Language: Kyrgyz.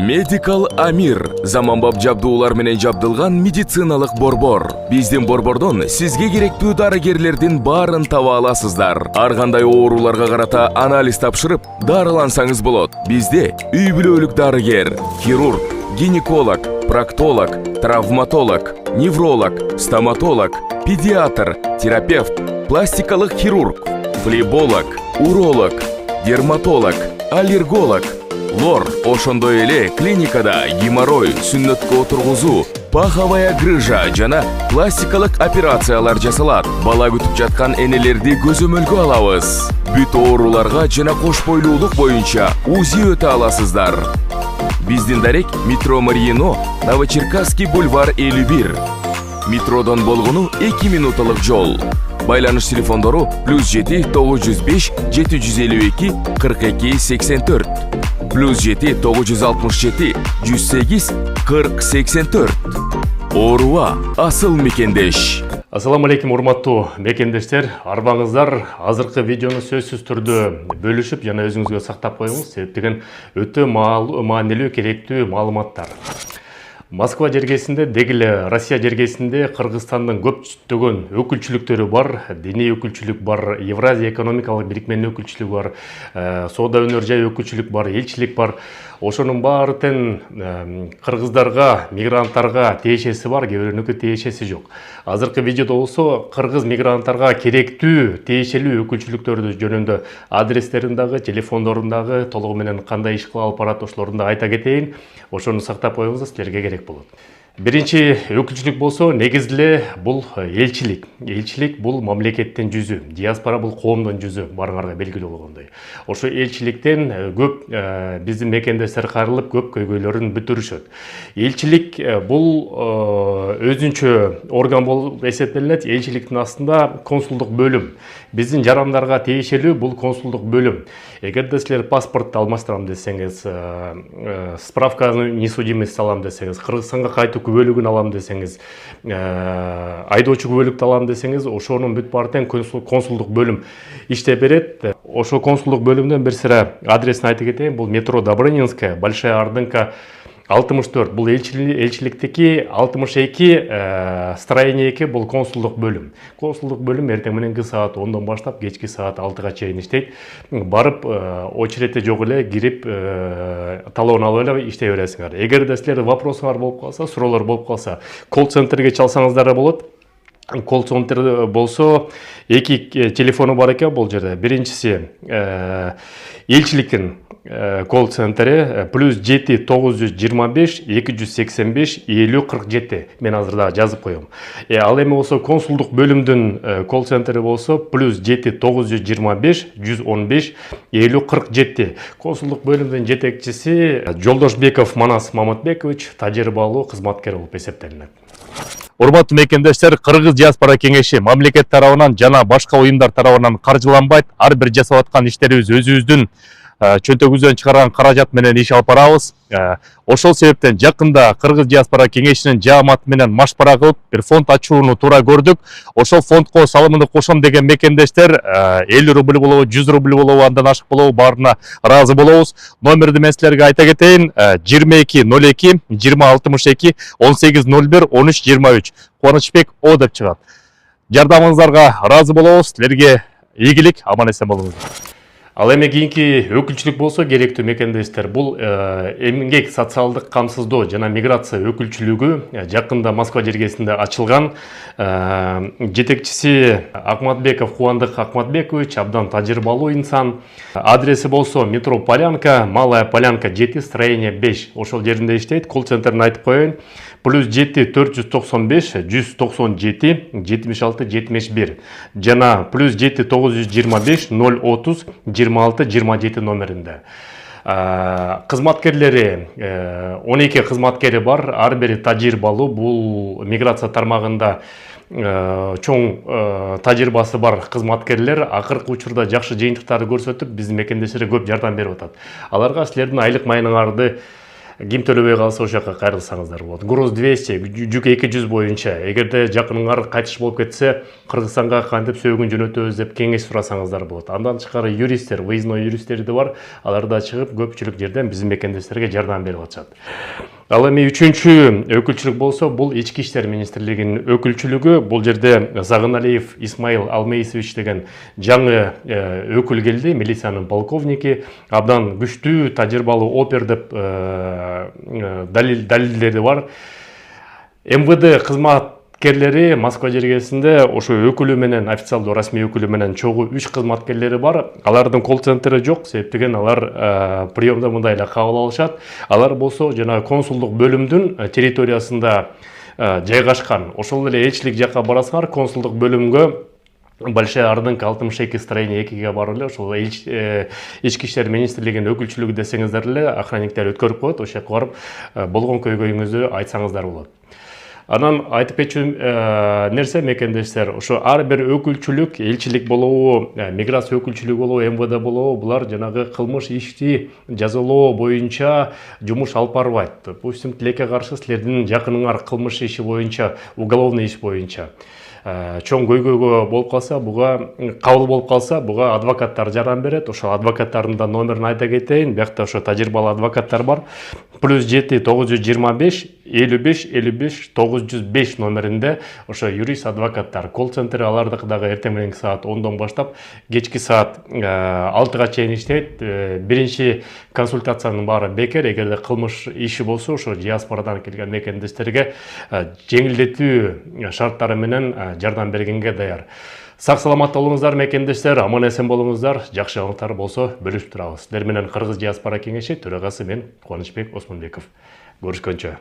Medical Amir заманбап жабдуулар менен жабдылган медициналык борбор. Биздин борбордон сизге керектүү дарыгерлердин баарын таба аласыздар. Ар кандай ооруларга карата анализ тапшырып, дарылансаңыз болот. Бизде үй бүлөлүк дарыгер, хирург, гинеколог, проктолог, травматолог, невролог, стоматолог, педиатр, терапевт, пластикалык хирург, флеболог, уролог, дерматолог, аллерголог, лор, ошондой эле клиникада геморрой, сүннөткө отургузуу, паховая грыжа жана пластикалык операциялар жасалат. Бала күтүп жаткан энелерди көзөмөлгө алабыз. Бүт ооруларга жана кош бойлуулук боюнча УЗИ өтө аласыздар. Биздин дарек метро Мариино, Новочеркасский бульвар 51. Метродон болгону 2 минуталык жол. Байланыш телефондору +7 905 752 42 84. +7 967 108 40 84. Ооруга асыл мекендеш. Ассаламу алейкум, урматтуу мекендештер. Арбаңыздар азыркы видеону сөзсүз түрдө бөлүшүп жана өзүңүзгө сактап коюңуз. Себеп деген өтө маанилүү керектүү маалыматтар. Москва жергесинде, дегиле Россия жергесинде Кыргызстандын көптөгөн өкүлчүлүктөрү бар, диний өкүлчүлүк бар, Евразия экономикалык бирикменин өкүлчүлүгү бар, соода өнөр жай өкүлчүлүк бар, элчилик бар. Ошонун баары тең кыргыздарга, мигранттарга тиешеси бар, кээ бирөөнүкү тиешеси жок. Азыркы видеодо болсо кыргыз мигранттарга керектүү тиешелүү өкүлчүлүктөрдү жөнүндө адрестерин дагы, телефондорун дагы толугу менен кандай иш кылып алып барат ошолорун да айта кетейин. Ошону сактап коюңуз, силерге керек болот. Биринчи өкүлчүлүк болсо негизде бул элчилик. Элчилик бул мамлекеттин жүзү, диаспора бул коомдун жүзү, барыңарга белгилүү болгондой. Ошо элчиликтен көп биздин мекендештер кайрылып көп көйгөйлөрүн бүтүрүшөт. Элчилик бул өзүнчө орган болуп эсептелет. Элчиликтин астында консулдук бөлүм. Биздин жарандарга тиешелүү бул консулдук бөлүм. Эгерде силер паспортду алмаштырам десеңиз, справканы несудимость алам десеңиз, Кыргызстанга кайтуу күбөлүгүн алам десеңиз, айдоочу күбөлүктү алам десеңиз, ошонун бүт баары тең консулдук бөлүм иштеп берет. Ошо консулдук бөлүмдөн бир сыра адресин айтып кетейин. Бул метро Добрынинская, Большая Ордынка 64. Бул элчиликтики, 62 строение 2 бул консулдук бөлүм. Консулдук бөлүм эртең мененки саат 10дон баштап кечки саат 6га чейин иштейт. Барып очередте жок эле кирип талон алып эле иштей бересиңер. Эгерде силерде вопросуңар болуп калса, суроолор болуп калса, колл-центрге чалсаңыздар да болот. Колл-центр болсо эки телефону бар экен бул жерде. Биринчиси элчиликтин колл-центри +7 925 285 50 47. Мен азыр да жазып коем. Ал эми болсо консулдук бөлүмдүн колл-центри болсо +7 925 115 50 47. Консулдук бөлүмдүн жетекчиси Жолдошбеков Манас Маматбекович тажрыйбалуу кызматкер болуп эсептелинет. Урматтуу мекендештер, Кыргыз диаспора кеңеши мамлекет тарабынан жана башка уюмдар тарабынан каржыланбайт. Ар бир жасап аткан иштерибиз өзүбүздүн чөнтөгүбүздөн чыгарган каражат менен иш алып барабыз. Ошол себептен жакында Кыргыз диаспора кеңешинин жааматы менен машпара кылып бир фонд ачууну туура көрдүк. Ошол фондко салымымды кошом деген мекендештер 50 рубль болобу, 100 рубль болобу, андан ашык болобу, баарына ыраазы болобуз. Номерди мен силерге айта кетейин: 2202 2062 1801 1323. Кубанычбек О деп чыгат. Жардамыңыздарга ыраазы болобуз. Силерге ийгилик, аман эсен болуңуздар. Ал эми кийинки өкүлчүлүк болсо керектүү мекендештер, бул эмгек социалдык камсыздоо жана миграция өкүлчүлүгү жакында Москва жергесинде ачылган. Жетекчиси Акматбеков Кубандык Акматбекович, абдан тажрыйбалуу инсан. Адреси болсо метро Полянка, Малая Полянка 7, строение 5. Ошол жеринде иштейт. Колл-центрин айтып коеюн. +7 495 197 76 71 жана +7 925 030 26 27 номеринде. Кызматкерлери 12 кызматкери бар, ар бири тажрыйбалуу. Бул миграция тармагында чоң тажрыйбасы бар кызматкерлер акыркы учурда жакшы жыйынтыктарды көрсөтүп, биздин мекендештерге көп жардам берип атат. Аларга силердин айлык майыныңарды ким төлөбөй калса ошол жака кайрылсаңыздар болот. Груз 200, жүк 200 боюнча. Эгерде жакыныңар кайтыш болуп кетсе, Кыргызстанга кантип сөөгүн жөнөтөбүз деп кеңеш сурасаңыздар болот. Андан тышкары юристтер, выездной юристтер да бар. Алар да чыгып көпчүлүк жерден биздин мекендештерге жардам берип атышат. Ал эми үчүнчү өкүлчүлүк болсо, бул Ички иштер министрлигинин өкүлчүлүгү. Бул жерде Загыналиев Исмаил Алмейсович деген жаңы өкүл келди, милициянын полковники. Абдан күчтүү, тажрыйбалуу опер деп далилдери бар. МВД кызматкерлери Москва жергесинде ошо өкүлү менен, официалдуу расмий өкүлү менен чогуу 3 кызматкерлери бар. Алардын колл-центри жок, себептен алар приемда мындай эле кабыл алышат. Алар болсо жана консулдук бөлүмдүн территориясында жайгашкан. Ошол эле элчилик жакка барасыңар, консулдук бөлүмгө Большая Ардынка 62 строение 2-ге барып эле ошол Ички иштер министрлигинин өкүлчүлүгү десеңиздер эле охранниктер өткөрүп коет, ошол жака барып болгон көйгөйүңүздү айтсаңыздар болот. Анан айтып кетчү нерсе мекендештер, ошо ар бир өкүлчүлүк, элчилик болобу, миграция өкүлчүлүгү болобу, МВД болобу, булар жанагы кылмыш ишти жазалоо боюнча жумуш алып барбайт. Допустим, тилекке каршы силердин жакыныңар кылмыш иши боюнча, уголовный иш боюнча чоң көйгөйгө болуп калса, буга кабыл болуп калса, буга адвокаттар жардам берет. Ошол адвокаттардын да номерин айта кетейин. Биякта ошо тажрыйбалуу адвокаттар бар. +7 925 55 55 905 номеринде ошо юрист адвокаттар. Колл-центр алардыкы дагы эртең мененки саат 10дон баштап кечки саат 6га чейин иштейт. Биринчи консультациянын баары бекер. Эгерде кылмыш иши болсо, ошо диаспорадан келген мекендештерге жеңилдетүү шарттары менен жардам бергенге даяр. Сак саламатта болуңуздар мекендештер, аман эсен болуңуздар, жакшы жаңылыктар болсо бөлүшүп турабыз. Сиздер менен Кыргыз диаспора кеңеши төрагасы мен Кубанычбек Осмонбеков. Көрүшкөнчө.